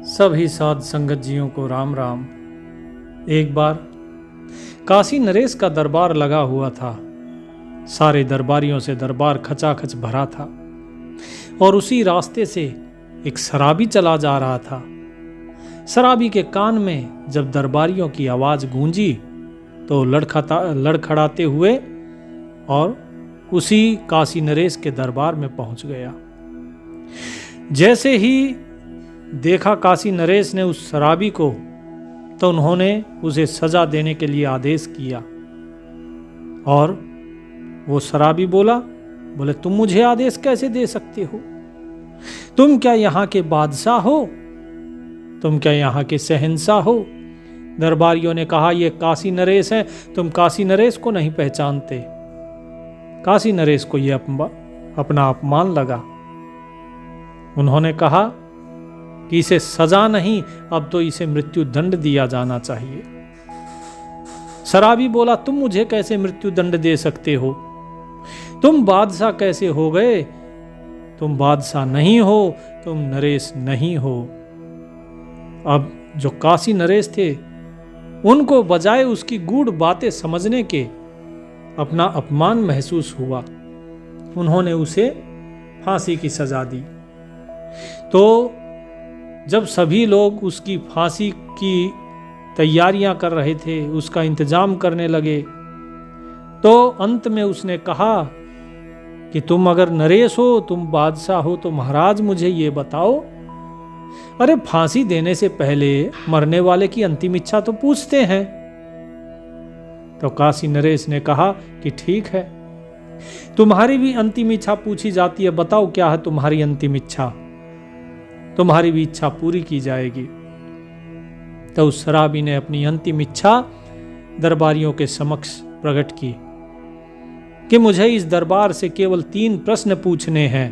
सभी साध संगत जियों को राम राम। एक बार काशी नरेश का दरबार लगा हुआ था। सारे दरबारियों से दरबार खचाखच भरा था और उसी रास्ते से एक शराबी चला जा रहा था। शराबी के कान में जब दरबारियों की आवाज गूंजी तो लड़खड़ाते हुए और उसी काशी नरेश के दरबार में पहुंच गया। जैसे ही देखा काशी नरेश ने उस शराबी को तो उन्होंने उसे सजा देने के लिए आदेश किया और वो शराबी बोले तुम मुझे आदेश कैसे दे सकते हो? तुम क्या यहाँ के बादशाह हो? तुम क्या यहाँ के शहंशाह हो? दरबारियों ने कहा ये काशी नरेश है, तुम काशी नरेश को नहीं पहचानते। काशी नरेश को यह अपना अपमान लगा। उन्होंने कहा कि इसे सजा नहीं, अब तो इसे मृत्यु दंड दिया जाना चाहिए। शराबी बोला तुम मुझे कैसे मृत्यु दंड दे सकते हो? तुम बादशाह कैसे हो गए? तुम बादशाह नहीं हो, तुम नरेश नहीं हो। अब जो काशी नरेश थे उनको बजाय उसकी गूढ़ बातें समझने के अपना अपमान महसूस हुआ। उन्होंने उसे फांसी की सजा दी। तो जब सभी लोग उसकी फांसी की तैयारियां कर रहे थे, उसका इंतजाम करने लगे, तो अंत में उसने कहा कि तुम अगर नरेश हो, तुम बादशाह हो, तो महाराज मुझे ये बताओ, अरे फांसी देने से पहले मरने वाले की अंतिम इच्छा तो पूछते हैं। तो काशी नरेश ने कहा कि ठीक है, तुम्हारी भी अंतिम इच्छा पूछी जाती है, बताओ क्या है तुम्हारी अंतिम इच्छा, तुम्हारी भी इच्छा पूरी की जाएगी। तो उस शराबी ने अपनी अंतिम इच्छा दरबारियों के समक्ष प्रकट की कि मुझे इस दरबार से केवल 3 प्रश्न पूछने हैं।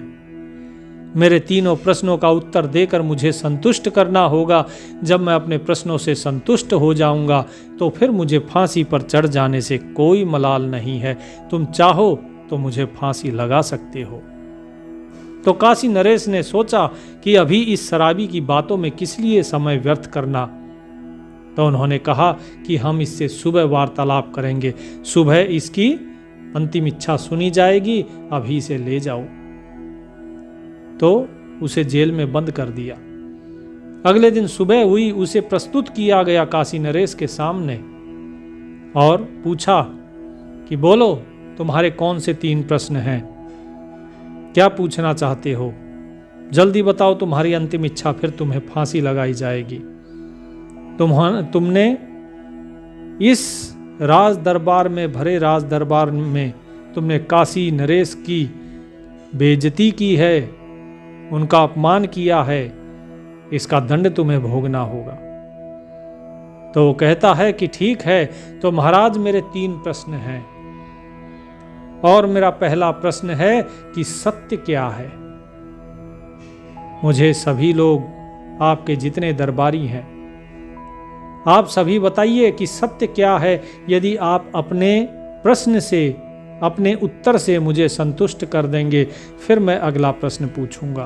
मेरे तीनों प्रश्नों का उत्तर देकर मुझे संतुष्ट करना होगा। जब मैं अपने प्रश्नों से संतुष्ट हो जाऊंगा तो फिर मुझे फांसी पर चढ़ जाने से कोई मलाल नहीं है। तुम चाहो तो मुझे फांसी लगा सकते हो। तो काशी नरेश ने सोचा कि अभी इस शराबी की बातों में किस लिए समय व्यर्थ करना। तो उन्होंने कहा कि हम इससे सुबह वार्तालाप करेंगे, सुबह इसकी अंतिम इच्छा सुनी जाएगी, अभी इसे ले जाओ। तो उसे जेल में बंद कर दिया। अगले दिन सुबह हुई, उसे प्रस्तुत किया गया काशी नरेश के सामने और पूछा कि बोलो तुम्हारे कौन से 3 प्रश्न हैं, क्या पूछना चाहते हो, जल्दी बताओ तुम्हारी अंतिम इच्छा, फिर तुम्हें फांसी लगाई जाएगी। तुमने इस राज दरबार में, भरे राज दरबार में तुमने काशी नरेश की बेइज्जती की है, उनका अपमान किया है, इसका दंड तुम्हें भोगना होगा। तो वो कहता है कि ठीक है, तो महाराज मेरे 3 प्रश्न हैं और मेरा पहला प्रश्न है कि सत्य क्या है। मुझे सभी लोग, आपके जितने दरबारी हैं, आप सभी बताइए कि सत्य क्या है। यदि आप अपने प्रश्न से, अपने उत्तर से मुझे संतुष्ट कर देंगे, फिर मैं अगला प्रश्न पूछूंगा।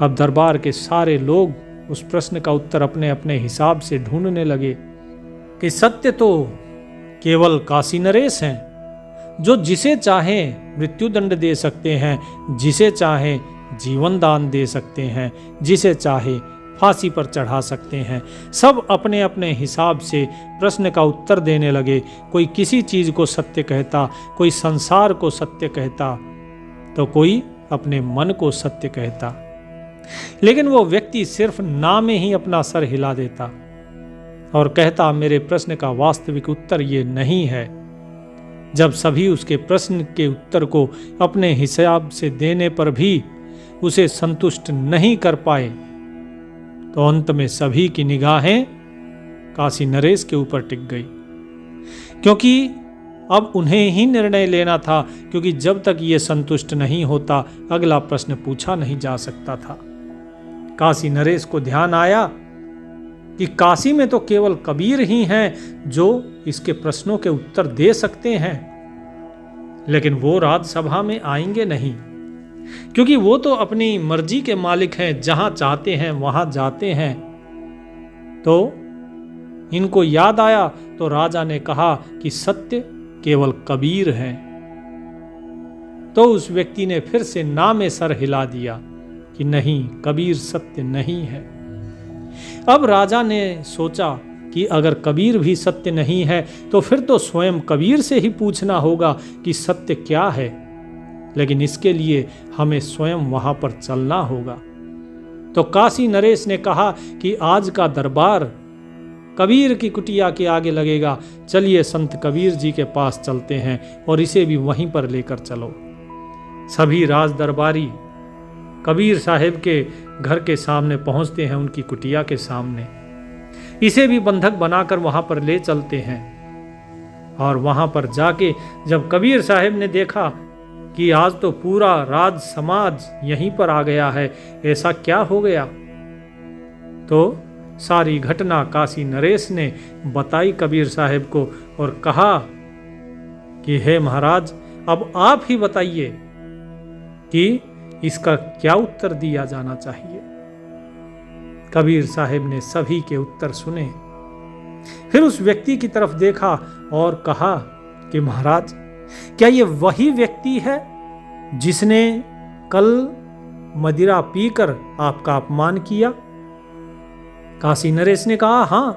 अब दरबार के सारे लोग उस प्रश्न का उत्तर अपने अपने हिसाब से ढूंढने लगे कि सत्य तो केवल काशी नरेश हैं, जो जिसे चाहें मृत्यु दंड दे सकते हैं, जिसे चाहें जीवन दान दे सकते हैं, जिसे चाहे फांसी पर चढ़ा सकते हैं। सब अपने अपने हिसाब से प्रश्न का उत्तर देने लगे। कोई किसी चीज को सत्य कहता, कोई संसार को सत्य कहता, तो कोई अपने मन को सत्य कहता। लेकिन वो व्यक्ति सिर्फ ना में ही अपना सर हिला देता और कहता मेरे प्रश्न का वास्तविक उत्तर ये नहीं है। जब सभी उसके प्रश्न के उत्तर को अपने हिसाब से देने पर भी उसे संतुष्ट नहीं कर पाए, तो अंत में सभी की निगाहें काशी नरेश के ऊपर टिक गई, क्योंकि अब उन्हें ही निर्णय लेना था। क्योंकि जब तक ये संतुष्ट नहीं होता, अगला प्रश्न पूछा नहीं जा सकता था। काशी नरेश को ध्यान आया कि काशी में तो केवल कबीर ही हैं जो इसके प्रश्नों के उत्तर दे सकते हैं, लेकिन वो राजसभा में आएंगे नहीं। क्योंकि वो तो अपनी मर्जी के मालिक हैं, जहां चाहते हैं वहां जाते हैं। तो इनको याद आया तो राजा ने कहा कि सत्य केवल कबीर है। तो उस व्यक्ति ने फिर से ना में सर हिला दिया कि नहीं, कबीर सत्य नहीं है। अब राजा ने सोचा कि अगर कबीर भी सत्य नहीं है तो फिर तो स्वयं कबीर से ही पूछना होगा कि सत्य क्या है। लेकिन इसके लिए हमें स्वयं वहां पर चलना होगा। तो काशी नरेश ने कहा कि आज का दरबार कबीर की कुटिया के आगे लगेगा, चलिए संत कबीर जी के पास चलते हैं और इसे भी वहीं पर लेकर चलो। सभी राज दरबारी कबीर साहब के घर के सामने पहुंचते हैं, उनकी कुटिया के सामने। इसे भी बंधक बनाकर वहां पर ले चलते हैं। और वहां पर जाके जब कबीर साहब ने देखा कि आज तो पूरा राज समाज यहीं पर आ गया है, ऐसा क्या हो गया, तो सारी घटना काशी नरेश ने बताई कबीर साहब को और कहा कि हे महाराज, अब आप ही बताइए कि इसका क्या उत्तर दिया जाना चाहिए। कबीर साहब ने सभी के उत्तर सुने, फिर उस व्यक्ति की तरफ देखा और कहा कि महाराज, क्या ये वही व्यक्ति है जिसने कल मदिरा पीकर आपका अपमान किया? काशी नरेश ने कहा हाँ।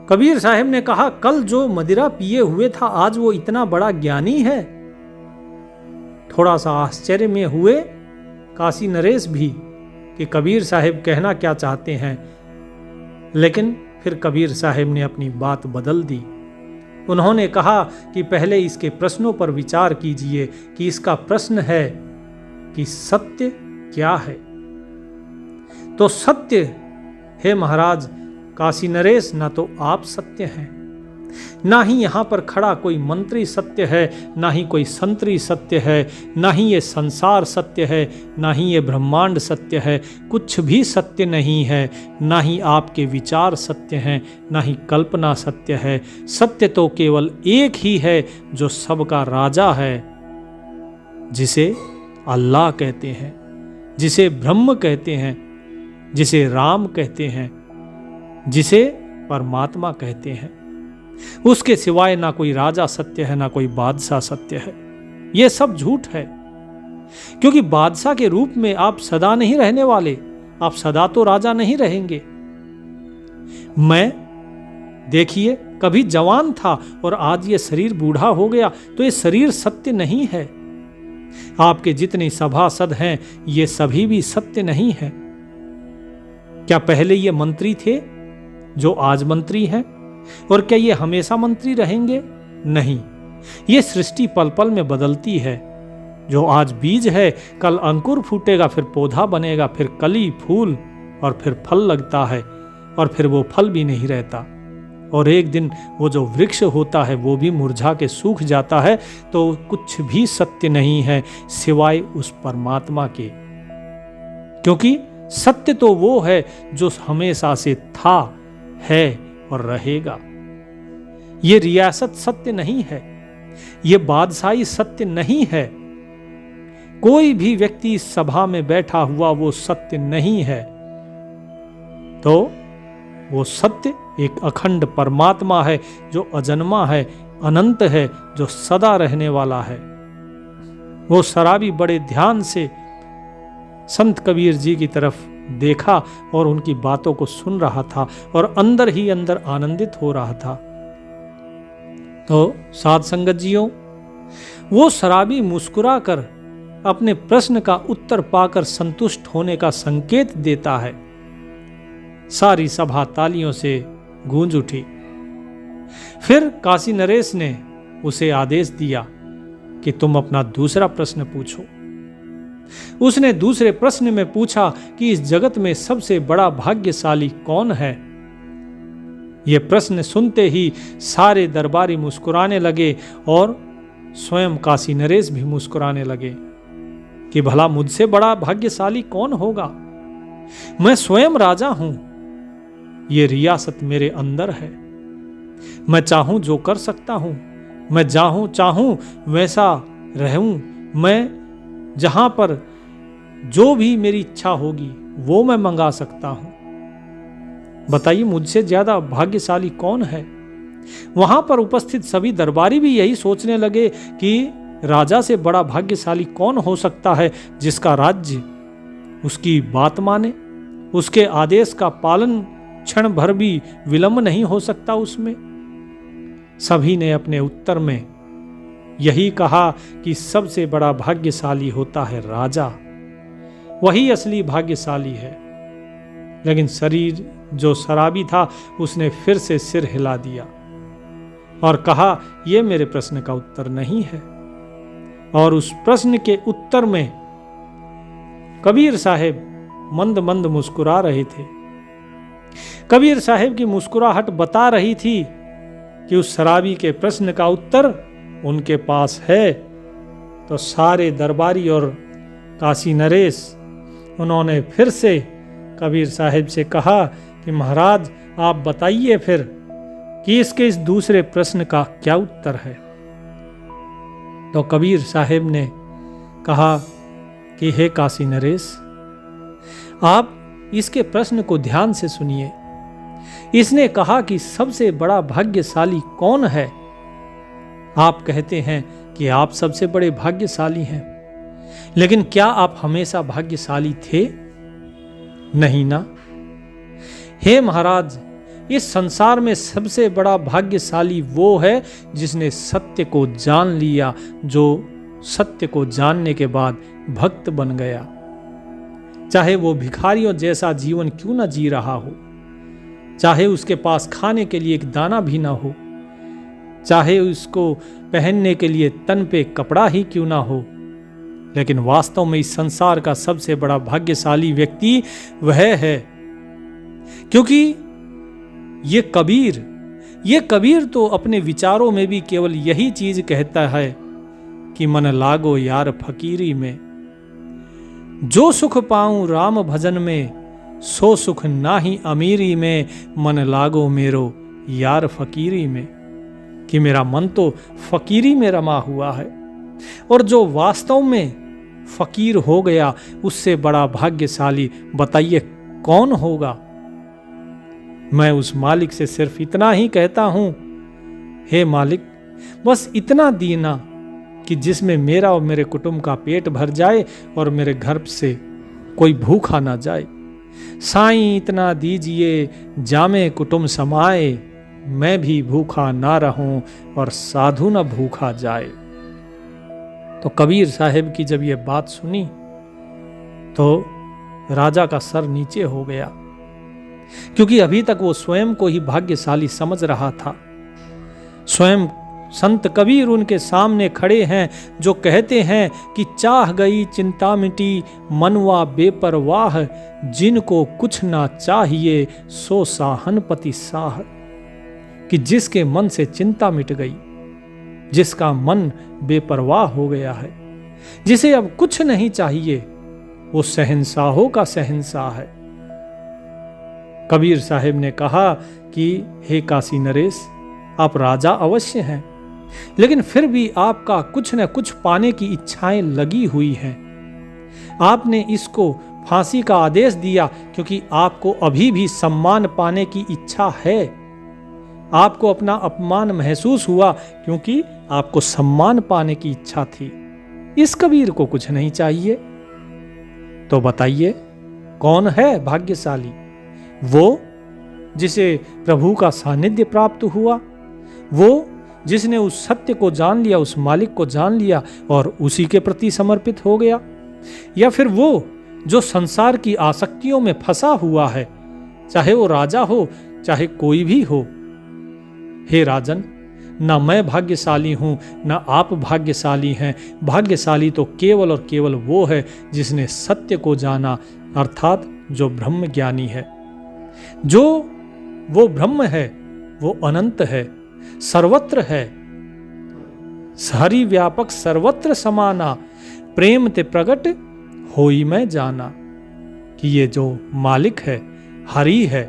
कबीर साहब ने कहा, कल जो मदिरा पिए हुए था आज वो इतना बड़ा ज्ञानी है? थोड़ा सा आश्चर्य में हुए काशी नरेश भी कि कबीर साहब कहना क्या चाहते हैं। लेकिन फिर कबीर साहब ने अपनी बात बदल दी। उन्होंने कहा कि पहले इसके प्रश्नों पर विचार कीजिए कि इसका प्रश्न है कि सत्य क्या है। तो सत्य है महाराज काशी नरेश, ना तो आप सत्य हैं, ना ही यहाँ पर खड़ा कोई मंत्री सत्य है, ना ही कोई संतरी सत्य है, ना ही ये संसार सत्य है, ना ही ये ब्रह्मांड सत्य है। कुछ भी सत्य नहीं है, ना ही आपके विचार सत्य हैं, ना ही कल्पना सत्य है। सत्य तो केवल एक ही है जो सबका राजा है, जिसे अल्लाह कहते हैं, जिसे ब्रह्म कहते हैं, जिसे राम कहते हैं, जिसे परमात्मा कहते हैं। उसके सिवाय ना कोई राजा सत्य है, ना कोई बादशाह सत्य है। यह सब झूठ है, क्योंकि बादशाह के रूप में आप सदा नहीं रहने वाले, आप सदा तो राजा नहीं रहेंगे। मैं देखिए कभी जवान था और आज ये शरीर बूढ़ा हो गया, तो ये शरीर सत्य नहीं है। आपके जितने सभासद हैं ये सभी भी सत्य नहीं है। क्या पहले ये मंत्री थे जो आज मंत्री हैं? और क्या ये हमेशा मंत्री रहेंगे? नहीं, ये सृष्टि पल पल में बदलती है। जो आज बीज है कल अंकुर फूटेगा, फिर पौधा बनेगा, फिर कली फूल और फिर फल लगता है, और फिर वो फल भी नहीं रहता, और एक दिन वो जो वृक्ष होता है वो भी मुरझा के सूख जाता है। तो कुछ भी सत्य नहीं है सिवाय उस परमात्मा के, क्योंकि सत्य तो वो है जो हमेशा से था, है और रहेगा। ये रियासत सत्य नहीं है, ये बादशाही सत्य नहीं है। कोई भी व्यक्ति इस सभा में बैठा हुआ वो सत्य नहीं है। तो वो सत्य एक अखंड परमात्मा है जो अजन्मा है, अनंत है, जो सदा रहने वाला है। वो शराबी बड़े ध्यान से संत कबीर जी की तरफ देखा और उनकी बातों को सुन रहा था और अंदर ही अंदर आनंदित हो रहा था। तो साध संगत जियों, वो शराबी मुस्कुराकर अपने प्रश्न का उत्तर पाकर संतुष्ट होने का संकेत देता है। सारी सभा तालियों से गूंज उठी। फिर काशी नरेश ने उसे आदेश दिया कि तुम अपना दूसरा प्रश्न पूछो। उसने दूसरे प्रश्न में पूछा कि इस जगत में सबसे बड़ा भाग्यशाली कौन है। यह प्रश्न सुनते ही सारे दरबारी मुस्कुराने लगे और स्वयं काशी नरेश भी मुस्कुराने लगे कि भला मुझसे बड़ा भाग्यशाली कौन होगा। मैं स्वयं राजा हूं, यह रियासत मेरे अंदर है। मैं चाहूं जो कर सकता हूं, मैं चाहूं वैसा रहूं। मैं जहां पर जो भी मेरी इच्छा होगी वो मैं मंगा सकता हूं। बताइए मुझसे ज्यादा भाग्यशाली कौन है। वहां पर उपस्थित सभी दरबारी भी यही सोचने लगे कि राजा से बड़ा भाग्यशाली कौन हो सकता है, जिसका राज्य उसकी बात माने, उसके आदेश का पालन क्षण भर भी विलंब नहीं हो सकता उसमें। सभी ने अपने उत्तर में यही कहा कि सबसे बड़ा भाग्यशाली होता है राजा, वही असली भाग्यशाली है। लेकिन शरीर जो शराबी था उसने फिर से सिर हिला दिया और कहा, यह मेरे प्रश्न का उत्तर नहीं है। और उस प्रश्न के उत्तर में कबीर साहब मंद मंद मुस्कुरा रहे थे। कबीर साहब की मुस्कुराहट बता रही थी कि उस शराबी के प्रश्न का उत्तर उनके पास है। तो सारे दरबारी और काशी नरेश उन्होंने फिर से कबीर साहब से कहा कि महाराज आप बताइए फिर कि इसके इस दूसरे प्रश्न का क्या उत्तर है। तो कबीर साहब ने कहा कि हे काशी नरेश, आप इसके प्रश्न को ध्यान से सुनिए। इसने कहा कि सबसे बड़ा भाग्यशाली कौन है। आप कहते हैं कि आप सबसे बड़े भाग्यशाली हैं, लेकिन क्या आप हमेशा भाग्यशाली थे? नहीं ना। हे महाराज, इस संसार में सबसे बड़ा भाग्यशाली वो है जिसने सत्य को जान लिया, जो सत्य को जानने के बाद भक्त बन गया। चाहे वो भिखारियों जैसा जीवन क्यों ना जी रहा हो, चाहे उसके पास खाने के लिए एक दाना भी ना हो, चाहे उसको पहनने के लिए तन पे कपड़ा ही क्यों ना हो, लेकिन वास्तव में इस संसार का सबसे बड़ा भाग्यशाली व्यक्ति वह है। क्योंकि ये कबीर तो अपने विचारों में भी केवल यही चीज कहता है कि मन लागो यार फकीरी में, जो सुख पाऊं राम भजन में, सो सुख नाही अमीरी में, मन लागो मेरो यार फकीरी में। कि मेरा मन तो फकीरी में रमा हुआ है, और जो वास्तव में फकीर हो गया उससे बड़ा भाग्यशाली बताइए कौन होगा। मैं उस मालिक से सिर्फ इतना ही कहता हूं, हे मालिक, बस इतना दीना कि जिसमें मेरा और मेरे कुटुंब का पेट भर जाए और मेरे घर से कोई भूखा ना जाए। साईं इतना दीजिए जामे कुटुंब समाए, मैं भी भूखा ना रहूं और साधु न भूखा जाए। तो कबीर साहब की जब ये बात सुनी तो राजा का सर नीचे हो गया, क्योंकि अभी तक वो स्वयं को ही भाग्यशाली समझ रहा था। स्वयं संत कबीर उनके सामने खड़े हैं जो कहते हैं कि चाह गई चिंता मिटी मनवा बेपरवाह, जिनको कुछ ना चाहिए सो साहनपति साह। कि जिसके मन से चिंता मिट गई, जिसका मन बेपरवाह हो गया है, जिसे अब कुछ नहीं चाहिए, वो शहंशाहों का शहंशाह है। कबीर साहब ने कहा कि हे काशी नरेश, आप राजा अवश्य हैं, लेकिन फिर भी आपका कुछ न कुछ पाने की इच्छाएं लगी हुई हैं। आपने इसको फांसी का आदेश दिया क्योंकि आपको अभी भी सम्मान पाने की इच्छा है। आपको अपना अपमान महसूस हुआ क्योंकि आपको सम्मान पाने की इच्छा थी। इस कबीर को कुछ नहीं चाहिए। तो बताइए कौन है भाग्यशाली? वो जिसे प्रभु का सानिध्य प्राप्त हुआ, वो जिसने उस सत्य को जान लिया, उस मालिक को जान लिया और उसी के प्रति समर्पित हो गया, या फिर वो जो संसार की आसक्तियों में फंसा हुआ है, चाहे वो राजा हो चाहे कोई भी हो। हे राजन, ना मैं भाग्यशाली हूं ना आप भाग्यशाली हैं। भाग्यशाली तो केवल और केवल वो है जिसने सत्य को जाना, अर्थात जो ब्रह्म ज्ञानी है। जो वो ब्रह्म है वो अनंत है, सर्वत्र है, हरि व्यापक सर्वत्र समाना, प्रेम ते प्रगट होई मैं जाना। कि ये जो मालिक है, हरि है,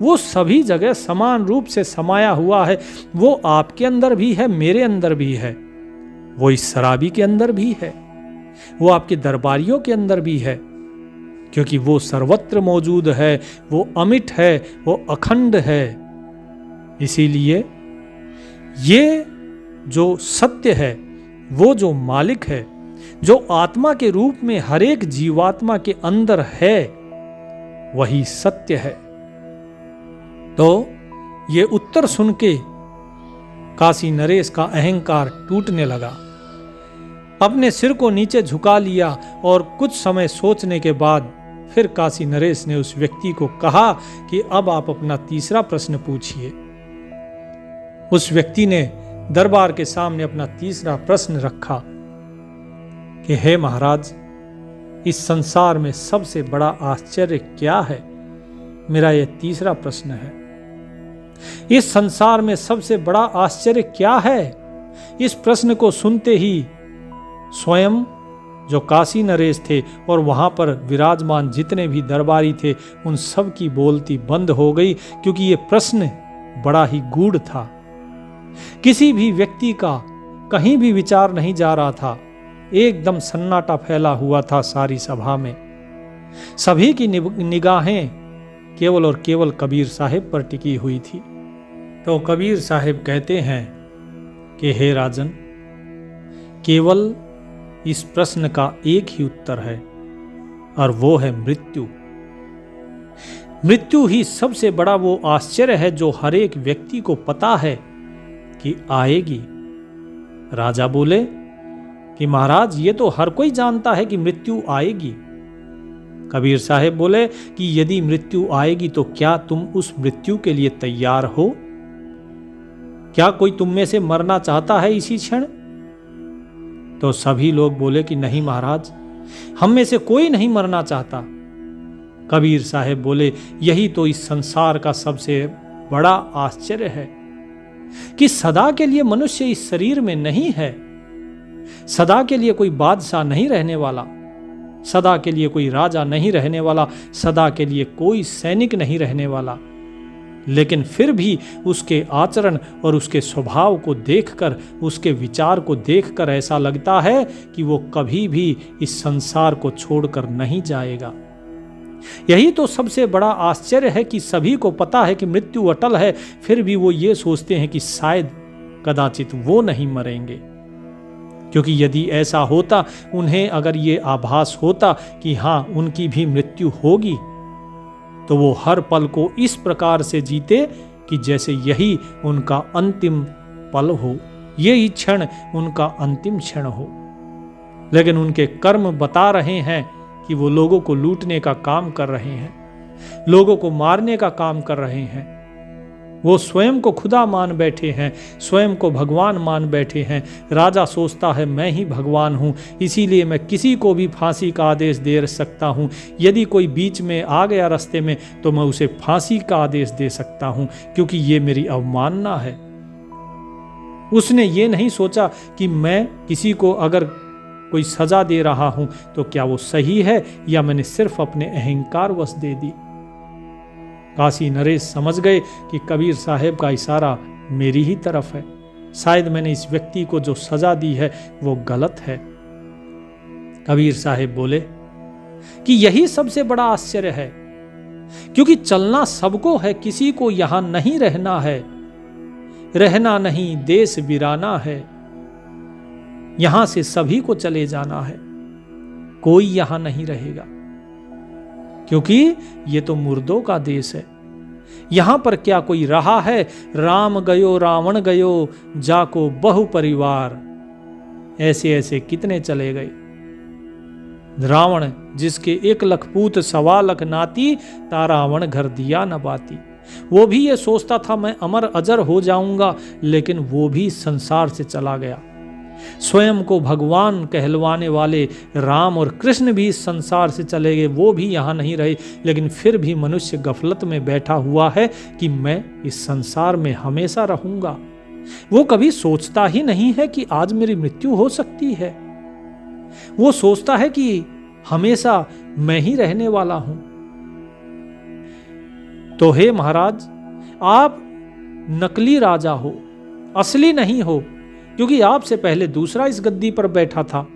वो सभी जगह समान रूप से समाया हुआ है। वो आपके अंदर भी है, मेरे अंदर भी है, वो इस शराबी के अंदर भी है। वो आपके दरबारियों के अंदर भी है, क्योंकि वो सर्वत्र मौजूद है, वो अमिट है, वो अखंड है। इसीलिए ये जो सत्य है, वो जो मालिक है, जो आत्मा के रूप में हर एक जीवात्मा के अंदर है, वही सत्य है। तो ये उत्तर सुन के काशी नरेश का अहंकार टूटने लगा। अपने सिर को नीचे झुका लिया और कुछ समय सोचने के बाद फिर काशी नरेश ने उस व्यक्ति को कहा कि अब आप अपना तीसरा प्रश्न पूछिए। उस व्यक्ति ने दरबार के सामने अपना तीसरा प्रश्न रखा कि हे महाराज, इस संसार में सबसे बड़ा आश्चर्य क्या है? मेरा यह तीसरा प्रश्न है। इस संसार में सबसे बड़ा आश्चर्य क्या है? इस प्रश्न को सुनते ही स्वयं जो काशी नरेश थे और वहां पर विराजमान जितने भी दरबारी थे, उन सब की बोलती बंद हो गई, क्योंकि ये प्रश्न बड़ा ही गूढ़ था। किसी भी व्यक्ति का कहीं भी विचार नहीं जा रहा था। एकदम सन्नाटा फैला हुआ था सारी सभा में। सभी की निगाहें केवल और केवल कबीर साहिब पर टिकी हुई थी। तो कबीर साहिब कहते हैं कि हे राजन, केवल इस प्रश्न का एक ही उत्तर है, और वो है मृत्यु। मृत्यु ही सबसे बड़ा वो आश्चर्य है जो हर एक व्यक्ति को पता है कि आएगी। राजा बोले कि महाराज, ये तो हर कोई जानता है कि मृत्यु आएगी। कबीर साहिब बोले कि यदि मृत्यु आएगी तो क्या तुम उस मृत्यु के लिए तैयार हो? क्या कोई तुम में से मरना चाहता है इसी क्षण? तो सभी लोग बोले कि नहीं महाराज, हम में से कोई नहीं मरना चाहता। कबीर साहिब बोले, यही तो इस संसार का सबसे बड़ा आश्चर्य है कि सदा के लिए मनुष्य इस शरीर में नहीं है। सदा के लिए कोई बादशाह नहीं रहने वाला, सदा के लिए कोई राजा नहीं रहने वाला, सदा के लिए कोई सैनिक नहीं रहने वाला। लेकिन फिर भी उसके आचरण और उसके स्वभाव को देखकर, उसके विचार को देखकर ऐसा लगता है कि वो कभी भी इस संसार को छोड़कर नहीं जाएगा। यही तो सबसे बड़ा आश्चर्य है कि सभी को पता है कि मृत्यु अटल है, फिर भी वो ये सोचते हैं कि शायद कदाचित वो नहीं मरेंगे। क्योंकि यदि ऐसा होता, उन्हें अगर ये आभास होता कि हाँ उनकी भी मृत्यु होगी, तो वो हर पल को इस प्रकार से जीते कि जैसे यही उनका अंतिम पल हो, यही क्षण उनका अंतिम क्षण हो। लेकिन उनके कर्म बता रहे हैं कि वो लोगों को लूटने का काम कर रहे हैं, लोगों को मारने का काम कर रहे हैं। वो स्वयं को खुदा मान बैठे हैं, स्वयं को भगवान मान बैठे हैं। राजा सोचता है मैं ही भगवान हूँ, इसीलिए मैं किसी को भी फांसी का आदेश दे सकता हूँ। यदि कोई बीच में आ गया रास्ते में तो मैं उसे फांसी का आदेश दे सकता हूँ, क्योंकि ये मेरी अवमानना है। उसने ये नहीं सोचा कि मैं किसी को अगर कोई सजा दे रहा हूँ तो क्या वो सही है या मैंने सिर्फ अपने अहंकार वश दे दी। काशी नरेश समझ गए कि कबीर साहब का इशारा मेरी ही तरफ है। शायद मैंने इस व्यक्ति को जो सजा दी है वो गलत है। कबीर साहब बोले कि यही सबसे बड़ा आश्चर्य है, क्योंकि चलना सबको है, किसी को यहां नहीं रहना है। रहना नहीं, देश वीराना है। यहां से सभी को चले जाना है, कोई यहां नहीं रहेगा, क्योंकि ये तो मुर्दों का देश है। यहां पर क्या कोई रहा है? राम गयो रावण गयो, जाको बहु परिवार। ऐसे ऐसे कितने चले गए। रावण जिसके 1 लाख पूत 1.25 लाख नाती, ता रावण घर दिया न बाती। वो भी ये सोचता था मैं अमर अजर हो जाऊंगा, लेकिन वो भी संसार से चला गया। स्वयं को भगवान कहलवाने वाले राम और कृष्ण भी इस संसार से चले गए, वो भी यहाँ नहीं रहे। लेकिन फिर भी मनुष्य गफलत में बैठा हुआ है कि मैं इस संसार में हमेशा रहूंगा। वो कभी सोचता ही नहीं है कि आज मेरी मृत्यु हो सकती है। वो सोचता है कि हमेशा मैं ही रहने वाला हूं। तो हे महाराज, आप नकली राजा हो, असली नहीं हो, क्योंकि आपसे पहले दूसरा इस गद्दी पर बैठा था।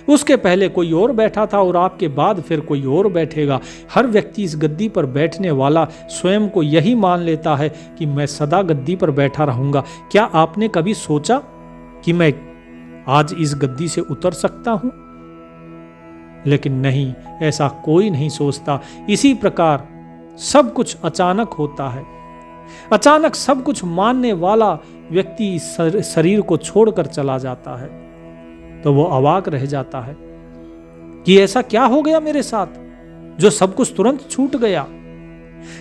उसके पहले कोई और बैठा था और आपके बाद फिर कोई और बैठेगा। हर व्यक्ति इस गद्दी पर बैठने वाला स्वयं को यही मान लेता है कि मैं सदा गद्दी पर बैठा रहूंगा। क्या आपने कभी सोचा कि मैं आज इस गद्दी से उतर सकता हूं? लेकिन नहीं, ऐसा कोई नहीं सोचता। इसी प्रकार सब कुछ अचानक होता है। अचानक सब कुछ मानने वाला व्यक्ति इस शरीर को छोड़कर चला जाता है तो वो अवाक रह जाता है कि ऐसा क्या हो गया मेरे साथ जो सब कुछ तुरंत छूट गया।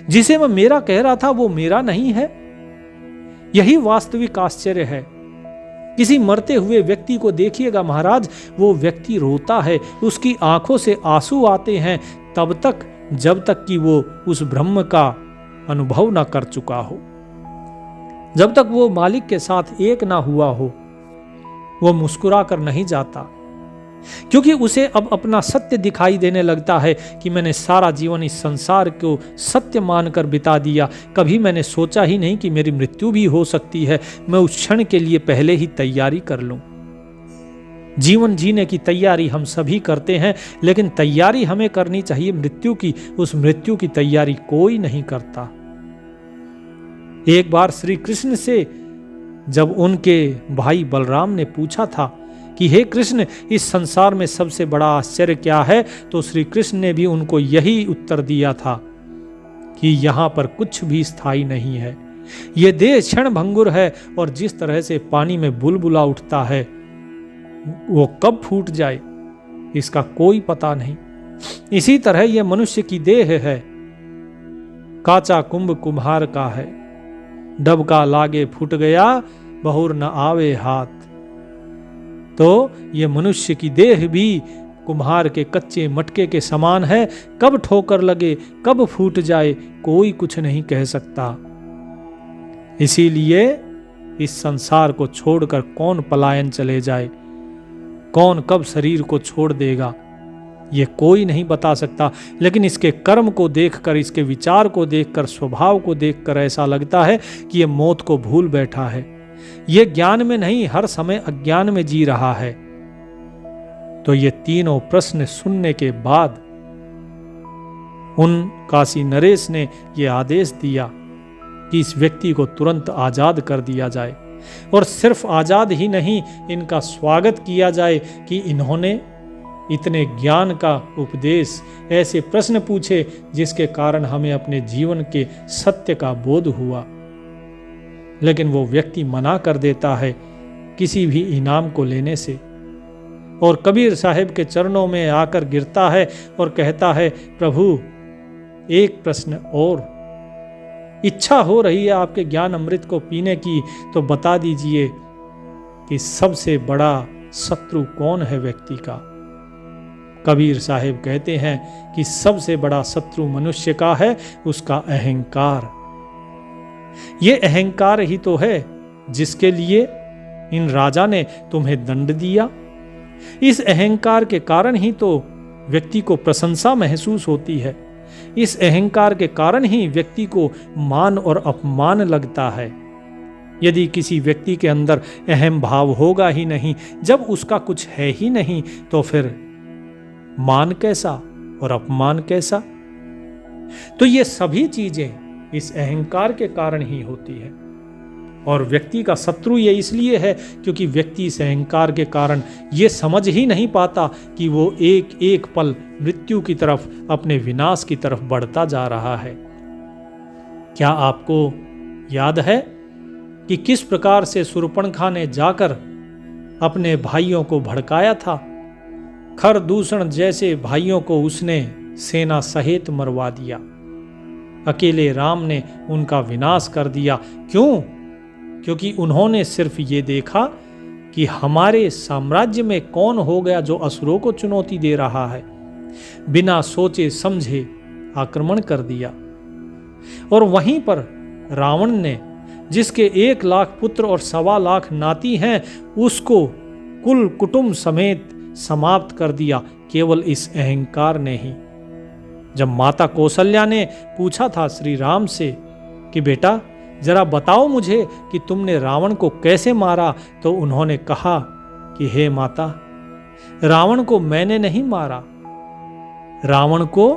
जिसे मैं मेरा कह रहा था वो मेरा नहीं है। यही वास्तविक आश्चर्य है। किसी मरते हुए व्यक्ति को देखिएगा महाराज, वो व्यक्ति रोता है, उसकी आंखों से आंसू आते हैं तब तक जब तक कि वो उस ब्रह्म का अनुभव ना कर चुका हो, जब तक वो मालिक के साथ एक ना हुआ हो। वो मुस्कुरा कर नहीं जाता, क्योंकि उसे अब अपना सत्य दिखाई देने लगता है कि मैंने सारा जीवन इस संसार को सत्य मानकर बिता दिया। कभी मैंने सोचा ही नहीं कि मेरी मृत्यु भी हो सकती है। मैं उस क्षण के लिए पहले ही तैयारी कर लूं। जीवन जीने की तैयारी हम सभी करते हैं, लेकिन तैयारी हमें करनी चाहिए मृत्यु की। उस मृत्यु की तैयारी कोई नहीं करता। एक बार श्री कृष्ण से जब उनके भाई बलराम ने पूछा था कि हे कृष्ण, इस संसार में सबसे बड़ा आश्चर्य क्या है, तो श्री कृष्ण ने भी उनको यही उत्तर दिया था कि यहां पर कुछ भी स्थायी नहीं है। यह देह क्षण भंगुर है और जिस तरह से पानी में बुलबुला उठता है वो कब फूट जाए इसका कोई पता नहीं। इसी तरह यह मनुष्य की देह है। काचा कुंभ कुम्हार का है, डबका लागे फूट गया, बहुर न आवे हाथ। तो ये मनुष्य की देह भी कुम्हार के कच्चे मटके के समान है। कब ठोकर लगे, कब फूट जाए, कोई कुछ नहीं कह सकता। इसीलिए इस संसार को छोड़कर कौन पलायन चले जाए, कौन कब शरीर को छोड़ देगा, ये कोई नहीं बता सकता। लेकिन इसके कर्म को देखकर, इसके विचार को देखकर, स्वभाव को देखकर ऐसा लगता है कि ये मौत को भूल बैठा है। ये ज्ञान में नहीं, हर समय अज्ञान में जी रहा है। तो ये तीनों प्रश्न सुनने के बाद उन काशी नरेश ने ये आदेश दिया कि इस व्यक्ति को तुरंत आजाद कर दिया जाए, और सिर्फ आजाद ही नहीं, इनका स्वागत किया जाए कि इन्होंने इतने ज्ञान का उपदेश, ऐसे प्रश्न पूछे जिसके कारण हमें अपने जीवन के सत्य का बोध हुआ। लेकिन वो व्यक्ति मना कर देता है किसी भी इनाम को लेने से, और कबीर साहब के चरणों में आकर गिरता है और कहता है, प्रभु एक प्रश्न और, इच्छा हो रही है आपके ज्ञान अमृत को पीने की, तो बता दीजिए कि सबसे बड़ा शत्रु कौन है व्यक्ति का। कबीर साहब कहते हैं कि सबसे बड़ा शत्रु मनुष्य का है उसका अहंकार। ये अहंकार ही तो है जिसके लिए इन राजा ने तुम्हें दंड दिया। इस अहंकार के कारण ही तो व्यक्ति को प्रशंसा महसूस होती है। इस अहंकार के कारण ही व्यक्ति को मान और अपमान लगता है। यदि किसी व्यक्ति के अंदर अहम भाव होगा ही नहीं, जब उसका कुछ है ही नहीं, तो फिर मान कैसा और अपमान कैसा। तो ये सभी चीजें इस अहंकार के कारण ही होती है। और व्यक्ति का शत्रु ये इसलिए है क्योंकि व्यक्ति इस अहंकार के कारण ये समझ ही नहीं पाता कि वो एक एक पल मृत्यु की तरफ, अपने विनाश की तरफ बढ़ता जा रहा है। क्या आपको याद है कि किस प्रकार से शूर्पणखा ने जाकर अपने भाइयों को भड़काया था? खरदूषण जैसे भाइयों को उसने सेना सहित मरवा दिया। अकेले राम ने उनका विनाश कर दिया। क्यों? क्योंकि उन्होंने सिर्फ ये देखा कि हमारे साम्राज्य में कौन हो गया जो असुरों को चुनौती दे रहा है। बिना सोचे समझे आक्रमण कर दिया। और वहीं पर रावण ने, जिसके 1 लाख पुत्र और 1.25 लाख नाती हैं, उसको कुल कुटुंब समेत समाप्त कर दिया, केवल इस अहंकार ने ही। जब माता कौशल्या ने पूछा था श्री राम से कि बेटा जरा बताओ मुझे कि तुमने रावण को कैसे मारा, तो उन्होंने कहा कि हे माता, रावण को मैंने नहीं मारा, रावण को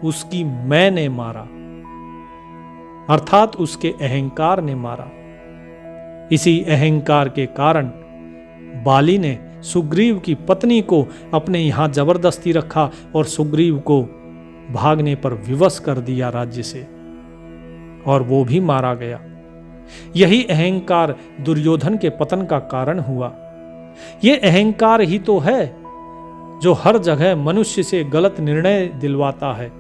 उसकी मैं ने मारा, अर्थात उसके अहंकार ने मारा। इसी अहंकार के कारण बाली ने सुग्रीव की पत्नी को अपने यहां जबरदस्ती रखा और सुग्रीव को भागने पर विवश कर दिया राज्य से, और वो भी मारा गया। यही अहंकार दुर्योधन के पतन का कारण हुआ। ये अहंकार ही तो है जो हर जगह मनुष्य से गलत निर्णय दिलवाता है,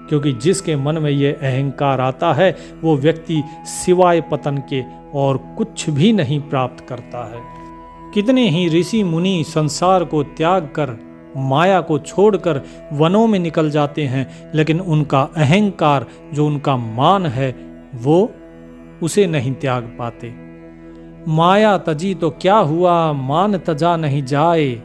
क्योंकि जिसके मन में ये अहंकार आता है वो व्यक्ति सिवाय पतन के और कुछ भी नहीं प्राप्त करता है। कितने ही ऋषि मुनि संसार को त्याग कर, माया को छोड़कर वनों में निकल जाते हैं, लेकिन उनका अहंकार, जो उनका मान है, वो उसे नहीं त्याग पाते। माया तजी तो क्या हुआ, मान तजा नहीं जाए।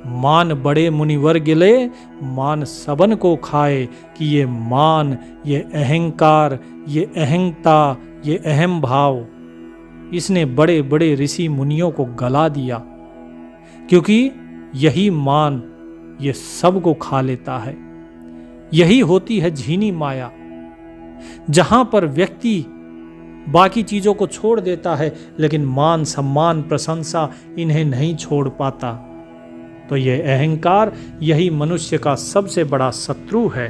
मान बड़े मुनिवर गिले, मान सबन को खाए। कि ये मान, ये अहंकार, ये अहंता, ये अहम भाव, इसने बड़े बड़े ऋषि मुनियों को गला दिया, क्योंकि यही मान ये सब को खा लेता है। यही होती है झीनी माया, जहां पर व्यक्ति बाकी चीजों को छोड़ देता है, लेकिन मान, सम्मान, प्रशंसा इन्हें नहीं छोड़ पाता। तो यह अहंकार, यही मनुष्य का सबसे बड़ा शत्रु है।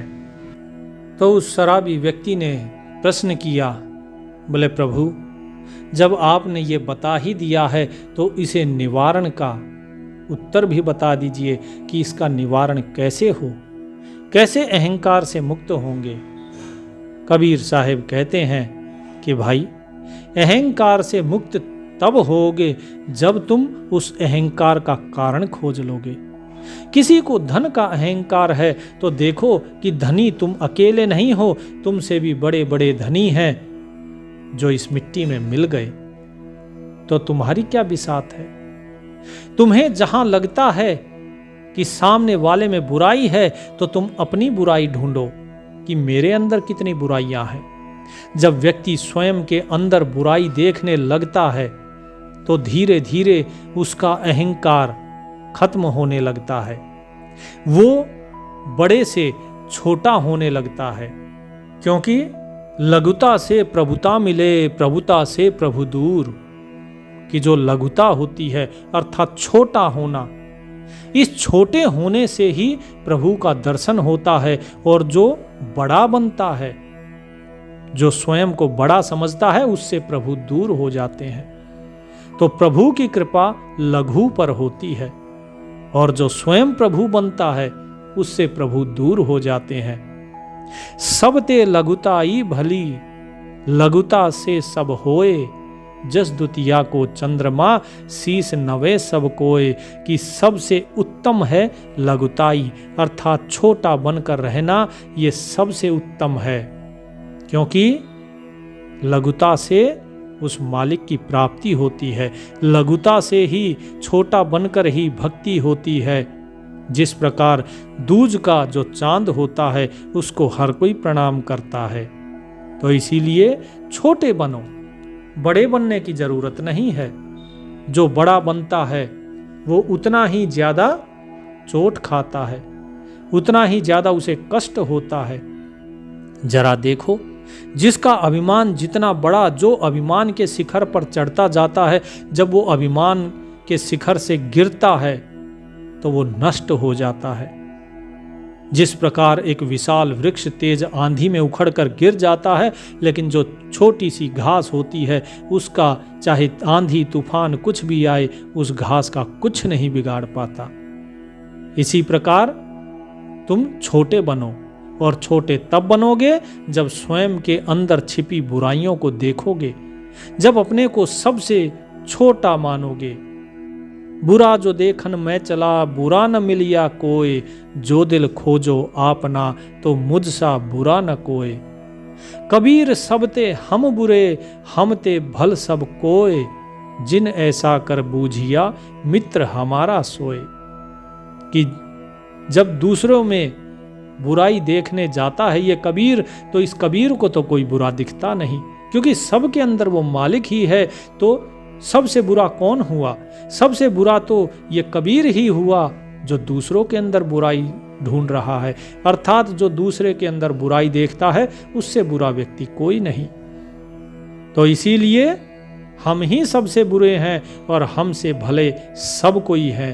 तो उस शराबी व्यक्ति ने प्रश्न किया, बोले प्रभु, जब आपने ये बता ही दिया है तो इसे निवारण का उत्तर भी बता दीजिए कि इसका निवारण कैसे हो, कैसे अहंकार से मुक्त होंगे। कबीर साहिब कहते हैं कि भाई, अहंकार से मुक्त तब होगे जब तुम उस अहंकार का कारण खोज लोगे। किसी को धन का अहंकार है तो देखो कि धनी तुम अकेले नहीं हो, तुमसे भी बड़े बड़े धनी हैं जो इस मिट्टी में मिल गए। तो तुम्हारी क्या बिसात है? तुम्हें जहां लगता है कि सामने वाले में बुराई है तो तुम अपनी बुराई ढूंढो कि मेरे अंदर कितनी बुराइयां हैं। जब व्यक्ति स्वयं के अंदर बुराई देखने लगता है तो धीरे धीरे उसका अहंकार खत्म होने लगता है, वो बड़े से छोटा होने लगता है। क्योंकि लघुता से प्रभुता मिले, प्रभुता से प्रभु दूर। कि जो लघुता होती है अर्थात छोटा होना, इस छोटे होने से ही प्रभु का दर्शन होता है। और जो बड़ा बनता है, जो स्वयं को बड़ा समझता है, उससे प्रभु दूर हो जाते हैं। तो प्रभु की कृपा लघु पर होती है, और जो स्वयं प्रभु बनता है उससे प्रभु दूर हो जाते हैं। सब ते लघुताई भली, लघुता से सब होए। जस दुतिया को चंद्रमा, शीस नवे सब कोय। कि सबसे उत्तम है लघुताई, अर्थात छोटा बनकर रहना, ये सबसे उत्तम है। क्योंकि लघुता से उस मालिक की प्राप्ति होती है, लघुता से ही, छोटा बनकर ही भक्ति होती है। जिस प्रकार दूज का जो चांद होता है उसको हर कोई प्रणाम करता है। तो इसीलिए छोटे बनो, बड़े बनने की जरूरत नहीं है। जो बड़ा बनता है वो उतना ही ज्यादा चोट खाता है, उतना ही ज्यादा उसे कष्ट होता है। जरा देखो, जिसका अभिमान जितना बड़ा, जो अभिमान के शिखर पर चढ़ता जाता है, जब वो अभिमान के शिखर से गिरता है तो वो नष्ट हो जाता है। जिस प्रकार एक विशाल वृक्ष तेज आंधी में उखड़कर गिर जाता है, लेकिन जो छोटी सी घास होती है उसका चाहे आंधी तूफान कुछ भी आए, उस घास का कुछ नहीं बिगाड़ पाता। इसी प्रकार तुम छोटे बनो, और छोटे तब बनोगे जब स्वयं के अंदर छिपी बुराइयों को देखोगे, जब अपने को सबसे छोटा मानोगे। बुरा जो देखन मैं चला, बुरा न मिलिया कोय। जो दिल खोजो आपना, तो मुझसा बुरा न कोय। कबीर सबते हम बुरे, हम ते भल सब कोय। जिन ऐसा कर बूझिया, मित्र हमारा सोए। कि जब दूसरों में बुराई देखने जाता है ये कबीर, तो इस कबीर को तो कोई बुरा दिखता नहीं, क्योंकि सबके अंदर वो मालिक ही है। तो सबसे बुरा कौन हुआ? सबसे बुरा तो ये कबीर ही हुआ, जो दूसरों के अंदर बुराई ढूंढ रहा है, अर्थात जो दूसरे के अंदर बुराई देखता है उससे बुरा व्यक्ति कोई नहीं। तो इसीलिए हम ही सबसे बुरे हैं और हमसे भले सब कोई है।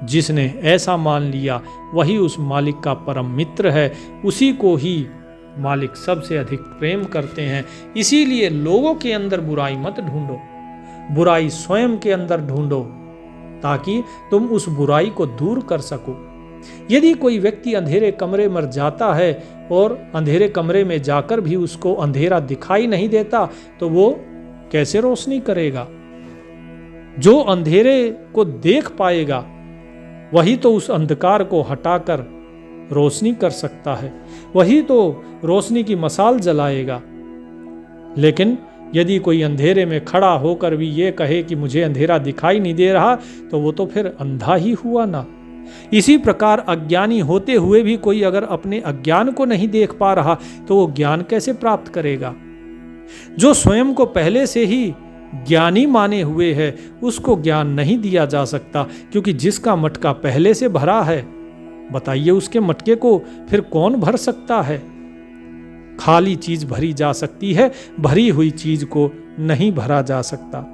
जिसने ऐसा मान लिया वही उस मालिक का परम मित्र है, उसी को ही मालिक सबसे अधिक प्रेम करते हैं। इसीलिए लोगों के अंदर बुराई मत ढूंढो, बुराई स्वयं के अंदर ढूंढो ताकि तुम उस बुराई को दूर कर सको। यदि कोई व्यक्ति अंधेरे कमरे में जाता है और अंधेरे कमरे में जाकर भी उसको अंधेरा दिखाई नहीं देता तो वो कैसे रोशनी करेगा? जो अंधेरे को देख पाएगा वही तो उस अंधकार को हटाकर रोशनी कर सकता है, वही तो रोशनी की मशाल जलाएगा। लेकिन यदि कोई अंधेरे में खड़ा होकर भी ये कहे कि मुझे अंधेरा दिखाई नहीं दे रहा तो वो तो फिर अंधा ही हुआ ना। इसी प्रकार अज्ञानी होते हुए भी कोई अगर अपने अज्ञान को नहीं देख पा रहा तो वो ज्ञान कैसे प्राप्त करेगा? जो स्वयं को पहले से ही ज्ञानी माने हुए है उसको ज्ञान नहीं दिया जा सकता, क्योंकि जिसका मटका पहले से भरा है, बताइए उसके मटके को फिर कौन भर सकता है? खाली चीज भरी जा सकती है, भरी हुई चीज को नहीं भरा जा सकता।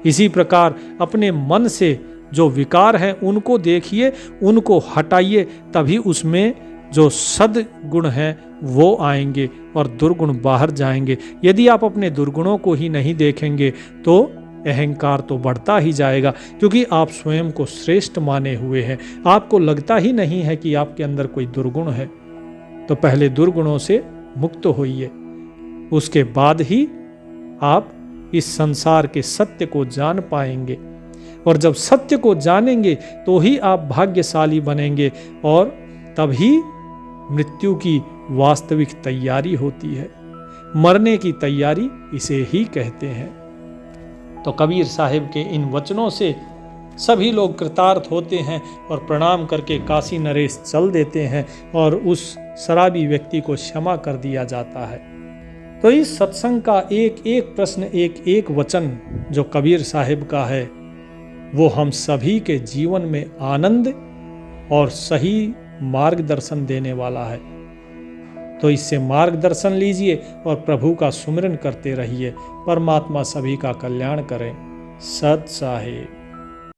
इसी प्रकार अपने मन से जो विकार हैं उनको देखिए, उनको हटाइए, तभी उसमें जो सद्गुण हैं वो आएंगे और दुर्गुण बाहर जाएंगे। यदि आप अपने दुर्गुणों को ही नहीं देखेंगे तो अहंकार तो बढ़ता ही जाएगा, क्योंकि आप स्वयं को श्रेष्ठ माने हुए हैं। आपको लगता ही नहीं है कि आपके अंदर कोई दुर्गुण है। तो पहले दुर्गुणों से मुक्त होइए, उसके बाद ही आप इस संसार के सत्य को जान पाएंगे। और जब सत्य को जानेंगे तो ही आप भाग्यशाली बनेंगे और तभी मृत्यु की वास्तविक तैयारी होती है। मरने की तैयारी इसे ही कहते हैं। तो कबीर साहिब के इन वचनों से सभी लोग कृतार्थ होते हैं और प्रणाम करके काशी नरेश चल देते हैं और उस शराबी व्यक्ति को क्षमा कर दिया जाता है। तो इस सत्संग का एक एक प्रश्न, एक एक वचन जो कबीर साहिब का है वो हम सभी के जीवन में आनंद और सही मार्गदर्शन देने वाला है। तो इससे मार्गदर्शन लीजिए और प्रभु का सुमिरन करते रहिए। परमात्मा सभी का कल्याण करें। सत साहिब।